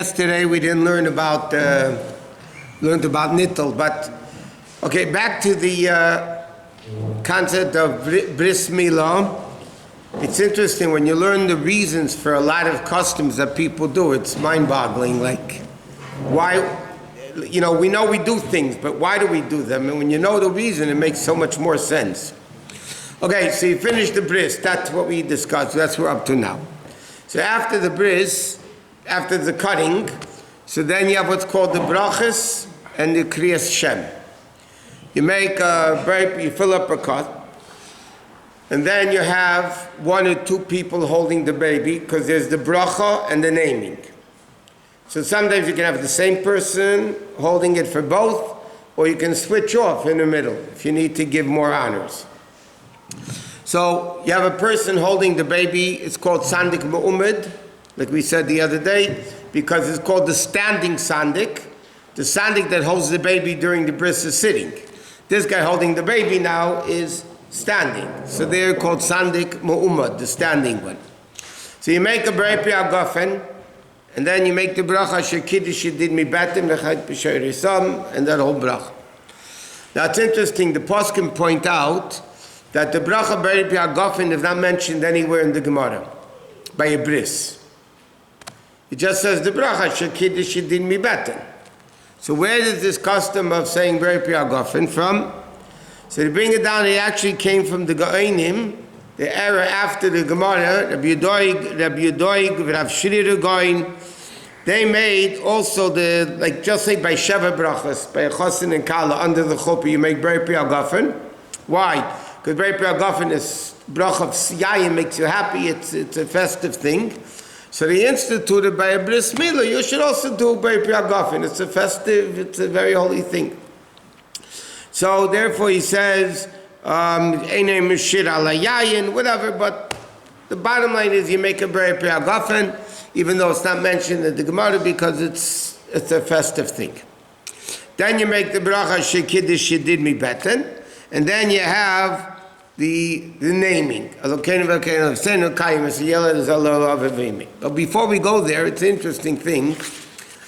Yesterday we didn't learn about nittel, but okay, back to the concept of bris milah. It's interesting when you learn the reasons for a lot of customs that people do. It's mind-boggling. Like, why? We know we do things, but why do we do them? And when you know the reason, it makes so much more sense. Okay, so you finished the bris. That's what we discussed. That's what we're up to now. So after the bris, after the cutting, so then you have what's called the brachas and the kriyas shem. You make a break, you fill up a cut, and then you have one or two people holding the baby, because there's the bracha and the naming. So sometimes you can have the same person holding it for both, or you can switch off in the middle if you need to give more honors. So you have a person holding the baby. It's called sandik mu'umid, like we said the other day, because it's called the standing sandik. The sandik that holds the baby during the bris is sitting. This guy holding the baby now is standing. So they're called sandik mu'umad, the standing one. So you make a brei pri agafen, and then you make the bracha shekiddush did mi batim lechayt b'shei risam, and that whole bracha. Now it's interesting, the poskim point out that the bracha brei pri agafen is not mentioned anywhere in the Gemara by a bris. It just says the bracha shekiddush did mi batim. So where does this custom of saying brei pri agafen from? So to bring it down, it actually came from the Gaonim, the era after the Gemara. Rabbi Yodoig, Rav Shrir Gaon, they made also just say by Sheva brachas, by a chosin and kala under the chuppah, you make brei pri agafen. Why? Because brei pri agafen is bracha of siyayim, makes you happy. It's a festive thing. So they instituted by a bris milah. You should also do brei pri agafen. It's a festive. It's a very holy thing. So therefore he says, whatever, but the bottom line is you make a brei pri agafen, even though it's not mentioned in the Gemara, because it's a festive thing. Then you make the bracha shekiddush did mi beten, and then you have the naming. But before we go there, it's an interesting thing.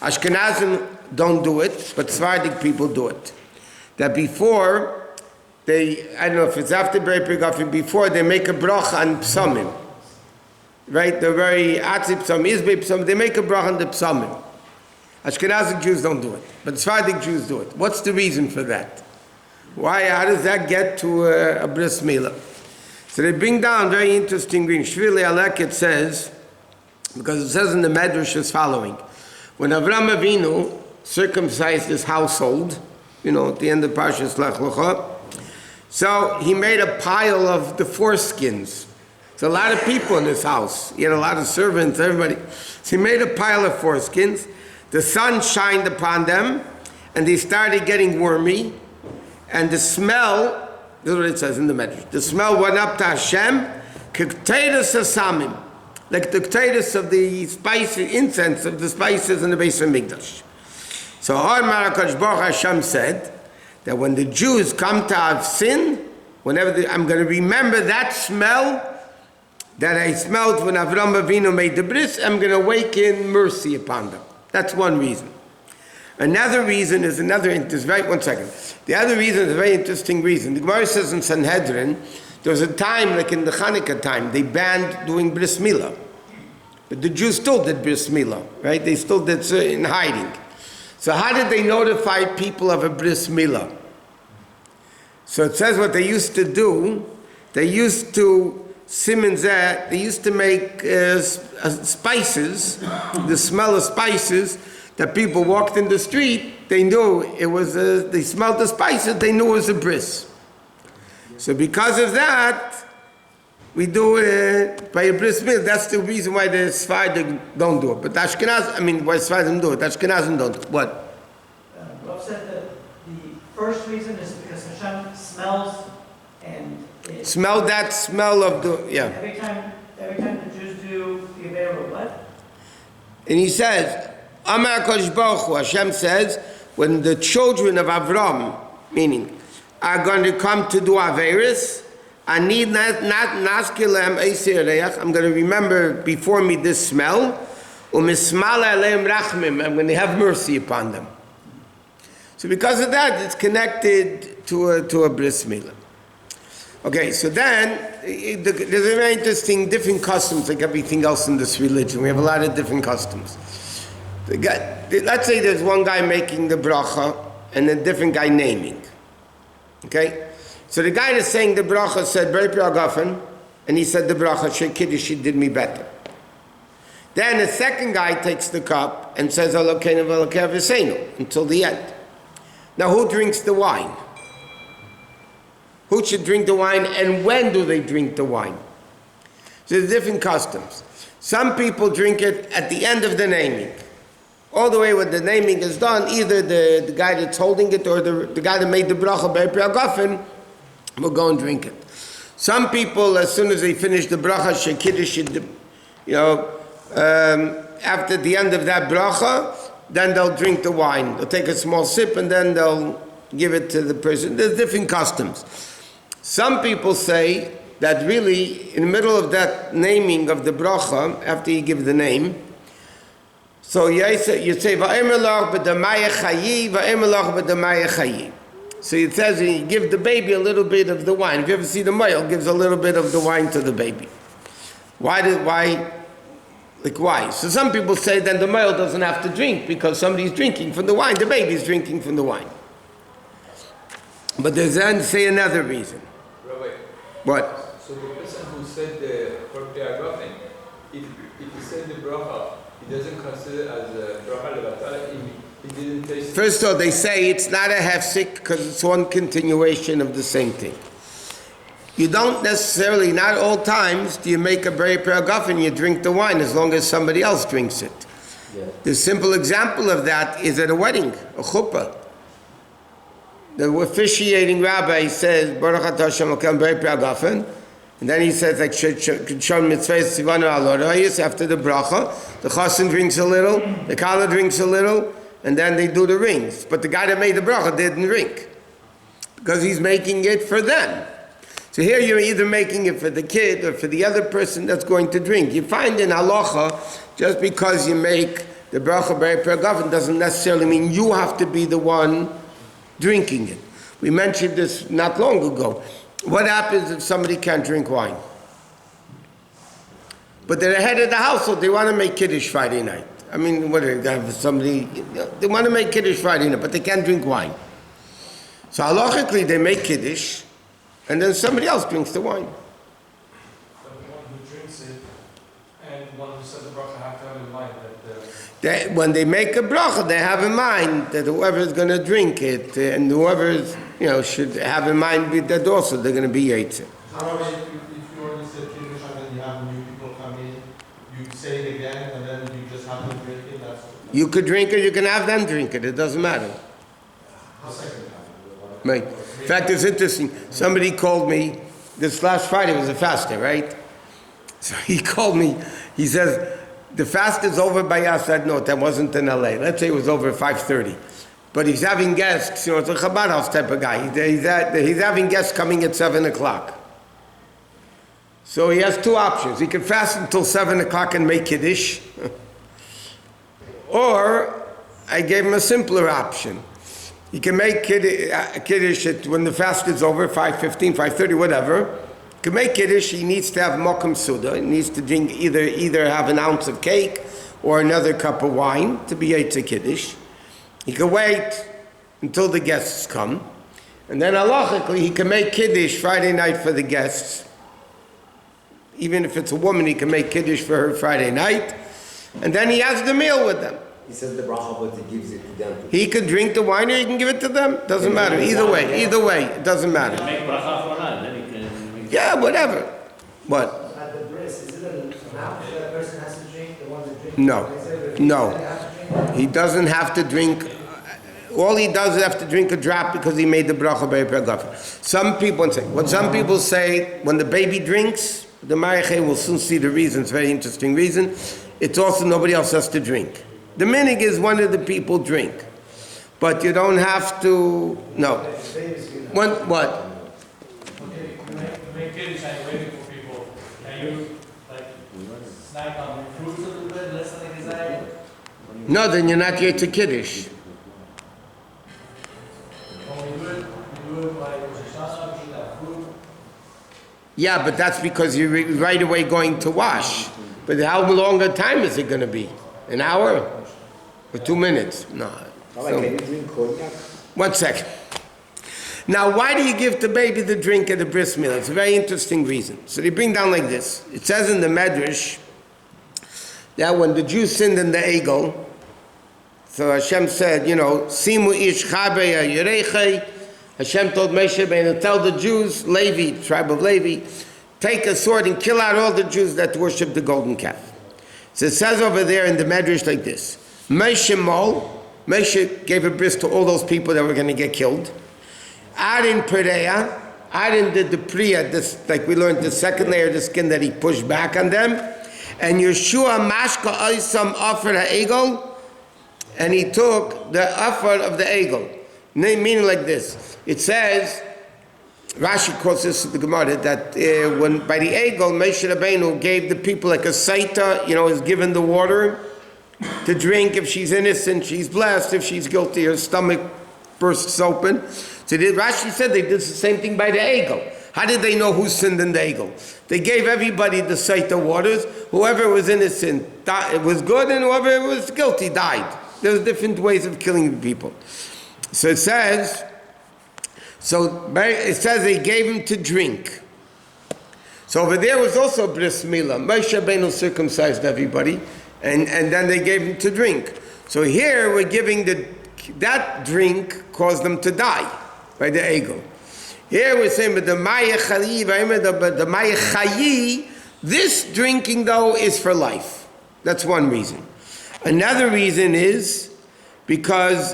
Ashkenazim don't do it, but Sephardic people do it. That before I don't know if it's after brei pri agafen, before they make a bracha on psamim, right? They're very atzip psamim, izbei psamim. They make a bracha on the psamim. Ashkenazic Jews don't do it, but Sephardic Jews do it. What's the reason for that? Why? How does that get to a bris milah? So they bring down very interesting reading. Shvili Alek, it says, because it says in the Medrash as following: when Avram Avinu circumcised his household, at the end of Parshas Lech Lecha, so he made a pile of the foreskins. There's a lot of people in his house. He had a lot of servants, everybody. So he made a pile of foreskins. The sun shined upon them, and they started getting wormy. And the smell, this is what it says in the Medrash, the smell went up to Hashem, k'kteirus hasamim, like the k'teirus of the spices, incense of the spices in the Bais Din. So HaKadosh Baruch Hashem said that when the Jews come to have sin, I'm going to remember that smell that I smelled when Avram Avinu made the bris. I'm going to awaken mercy upon them. That's one reason. Another reason is one second. The other reason is a very interesting reason. The Gemara says in Sanhedrin, there was a time, like in the Hanukkah time, they banned doing bris milah. But the Jews still did bris milah, right? They still did in hiding. So how did they notify people of a bris milah? So it says what they used to do. They used to they used to make spices, the smell of spices, that people walked in the street, they knew it was, they smelled the spices, they knew it was a bris. So because of that, we do it by a bris milah. That's the reason why the Sephardim don't do it. But why Sephardim do it? Ashkenazim don't do it. What? Rob said that the first reason is because Hashem smells and smell that smell of the, yeah. Every time the Jews do the Avera, what? And he says, Amar HaKadosh Baruch Hu, Hashem says, when the children of Avram, meaning, are going to come to do Averis, I need not naskilem eisir reach. I'm going to remember before me this smell. U'mismala aleim rachmim, I'm going to have mercy upon them. So because of that, it's connected to a bris milah. Okay, so then, there's a very interesting, different customs like everything else in this religion. We have a lot of different customs. Let's say there's one guy making the bracha and a different guy naming. Okay? So the guy that's saying the bracha said, Brit Agafen, and he said the bracha, Shei Kiddush, she did me better. Then the second guy takes the cup and says, Elokeinu v'Elokei Aviseinu, until the end. Now who drinks the wine? Who should drink the wine, and when do they drink the wine? So there's different customs. Some people drink it at the end of the naming. All the way when the naming is done, either the guy that's holding it or the guy that made the bracha, Beit Agafen, will go and drink it. Some people, as soon as they finish the bracha, Shekiddush, after the end of that bracha, then they'll drink the wine. They'll take a small sip and then they'll give it to the person. There's different customs. Some people say that really, in the middle of that naming of the bracha, after you give the name, so you say, Va'emer lach b'damaya chayi, Va'emer lach b'damaya chayi. So it says you give the baby a little bit of the wine. If you ever see the male, gives a little bit of the wine to the baby. Why? So some people say then the male doesn't have to drink because somebody's drinking from the wine. The baby's drinking from the wine. But there's then say another reason. Rabbi, what? So the person who said the Agafen, if he said the bracha, he doesn't consider as a bracha levatal. He didn't taste. First of all, they say it's not a hefsek because it's one continuation of the same thing. You don't necessarily, not all times, do you make a Brit Agafen and you drink the wine as long as somebody else drinks it. Yeah. The simple example of that is at a wedding, a chuppah. The officiating rabbi says, Baruch atah Hashem Elokeinu Brit Agafen, and then he says, like, Shon mitzvah tzivanu al orayis, after the bracha, the chassan drinks a little, the kala drinks a little, and then they do the rings. But the guy that made the bracha didn't drink, because he's making it for them. So here you're either making it for the kid or for the other person that's going to drink. You find in halacha, just because you make the bracha Brit Agafen doesn't necessarily mean you have to be the one drinking it. We mentioned this not long ago. What happens if somebody can't drink wine? But they're the head of the household, they want to make Kiddush Friday night. I mean, what do they have somebody, they want to make Kiddush Friday night, but they can't drink wine. So halachically they make Kiddush, and then somebody else drinks the wine. But the one who drinks it and the one who said the bracha have to have in mind that when they make a bracha, they have in mind that whoever is going to drink it, and whoever is, should have in mind that also they're going to be Yitzhak. However, if you already said Kiddush and then you have new people come in, you say it again and then you just have them drink it, You could drink it, you can have them drink it doesn't matter. Right. In fact, it's interesting. Somebody called me, this last Friday was a fast day, right? So he called me, he says, the fast is over by us. I said, no, that wasn't in LA. Let's say it was over at 5:30. But he's having guests, it's a Chabad house type of guy. He's having guests coming at 7 o'clock. So he has two options. He can fast until 7 o'clock and make Kiddush. Or I gave him a simpler option. He can make Kiddush when the fast is over, 5:15, 5:30, whatever. He can make Kiddush, he needs to have Mokum Suda. He needs to drink either have an ounce of cake or another cup of wine to be Yitzhak Kiddush. He can wait until the guests come. And then halachically, he can make Kiddush Friday night for the guests. Even if it's a woman, he can make Kiddush for her Friday night. And then he has the meal with them. He says the bracha, but he gives it to them. He can drink the wine or he can give it to them. Doesn't matter. Either way, it doesn't matter. Make bracha for that, then he can... Yeah, whatever. What? At the bris, is it an amount that person has to drink, the one that drinks? No. He doesn't have to drink. All he does is have to drink a drop because he made the bracha Beit Agafen. Some people say, when the baby drinks, the Mariachim will soon see the reason. It's a very interesting reason. It's also nobody else has to drink. The minig is one of the people drink. But you don't have to, no. What? okay, you make Kiddush and you're waiting for people, and you snack on fruits a little bit, less than a desire, No, then you're not yet to Kiddush. When we do it by Rosh Hashanah, we have food. Yeah, but that's because you're right away going to wash. But how long a time is it going to be? An hour? Or 2 minutes? No. Rabbi, So- can you drink cognac? 1 second. Now, why do you give the baby the drink at the bris milah? It's a very interesting reason. So they bring down like this. It says in the Medrash that when the Jews sinned in the Egel, so Hashem said, Simu ish chabeya yerechei. Hashem told Moshe Rabbeinu, tell the Jews, Levi, tribe of Levi, take a sword and kill out all the Jews that worship the golden calf. So it says over there in the Medrash like this. Moshe gave a bris to all those people that were going to get killed. Aaron Perea, Aaron did the priya, this, like we learned, the second layer of the skin that he pushed back on them. And Yeshua Mashka Oisam offered a egel, and he took the offer of the egel. Meaning like this. It says, Rashi quotes this in the Gemara, that when by the egel, Moshe Rabbeinu gave the people like a saita, is given the water to drink. If she's innocent, she's blessed. If she's guilty, her stomach bursts open. So Rashi said they did the same thing by the egel. How did they know who sinned in the egel? They gave everybody the saita waters. Whoever was innocent it was good, and whoever was guilty died. There's different ways of killing people. So it says they gave him to drink. So over there was also bris milah. Moshe Rabbeinu circumcised everybody, and then they gave him to drink. So here we're giving that drink caused them to die by the egel. Here we're saying, but the Chayi, this drinking though is for life. That's one reason. Another reason is because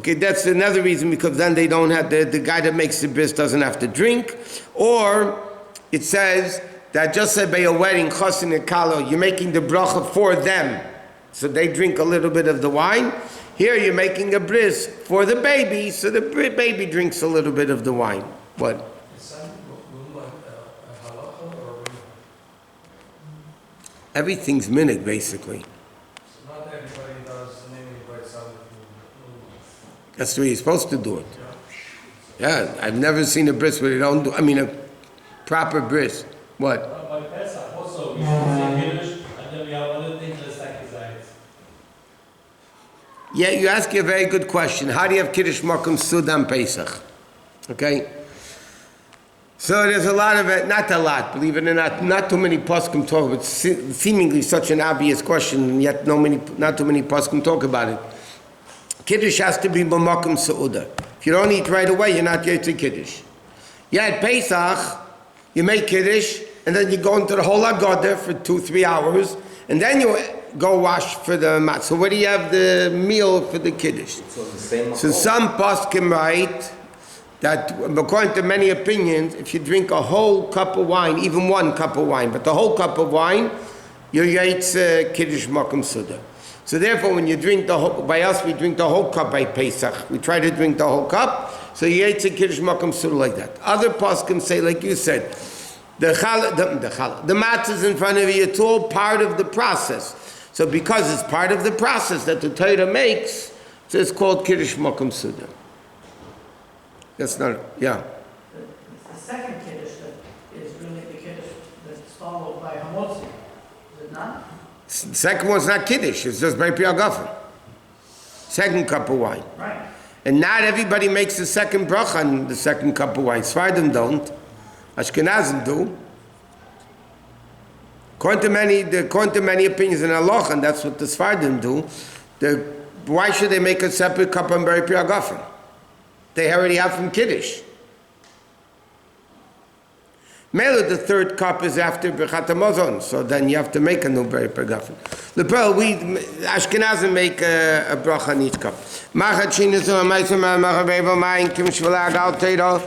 that's another reason, because then they don't have the guy that makes the bris doesn't have to drink. Or it says that just say by a wedding, chosin and kalo, you're making the bracha for them, so they drink a little bit of the wine. Here you're making a bris for the baby, so the baby drinks a little bit of the wine. What? Is son will do a halacha or Everything's minute basically. so not everybody does naming by son. That's the way you're supposed to do it. Yeah, I've never seen a bris where they don't do. A proper bris. What? By Pesach also, we say Kiddush, and then we have other things like sacrifice. Yeah, you ask a very good question. How do you have Kiddush Makom Sudan Pesach? Okay? So there's a lot of it, not a lot, believe it or not too many poskim talk about it. Seemingly such an obvious question, and yet not too many poskim talk about it. Kiddush has to be b'makom seuda. If you don't eat right away, you're not yet to Kiddush. Yeah, at Pesach, you make Kiddush, and then you go into the whole Haggadah for 2-3 hours, and then you go wash for the mat. So where do you have the meal for the Kiddush? So the same. So some poskim write that according to many opinions, if you drink a whole cup of wine, even 1 cup of wine, but the whole cup of wine, you're yaitz Kiddush Makom Suda. So therefore, when you drink by us, we drink the whole cup by Pesach. We try to drink the whole cup, so you yaitz Kiddush Makom Suda like that. Other poskim say, like you said, the matzah in front of you, it's all part of the process. So because it's part of the process that the Torah makes, so it's called Kiddush Makom Suda. That's not, yeah. The second Kiddush that is really the Kiddush that's followed by Hamotzi, is it not? The second one's not Kiddush, it's just by Piyagafa. Second cup of wine. Right. And not everybody makes the second bracha on the second cup of wine. Sfardim don't. Ashkenazim do. According to many opinions in halacha, and that's what the Sfardim do, why should they make a separate cup on Bari Piyagafa? They already have from Kiddush. Milah, the third cup is after Birchat HaMazon, so then you have to make a new Bari Piyagafa. The pearl, we Ashkenazim make a bracha on each cup. Machat shinazum, ma'isum, ma'achavevo, ma'in, kim shvalag, al teiro,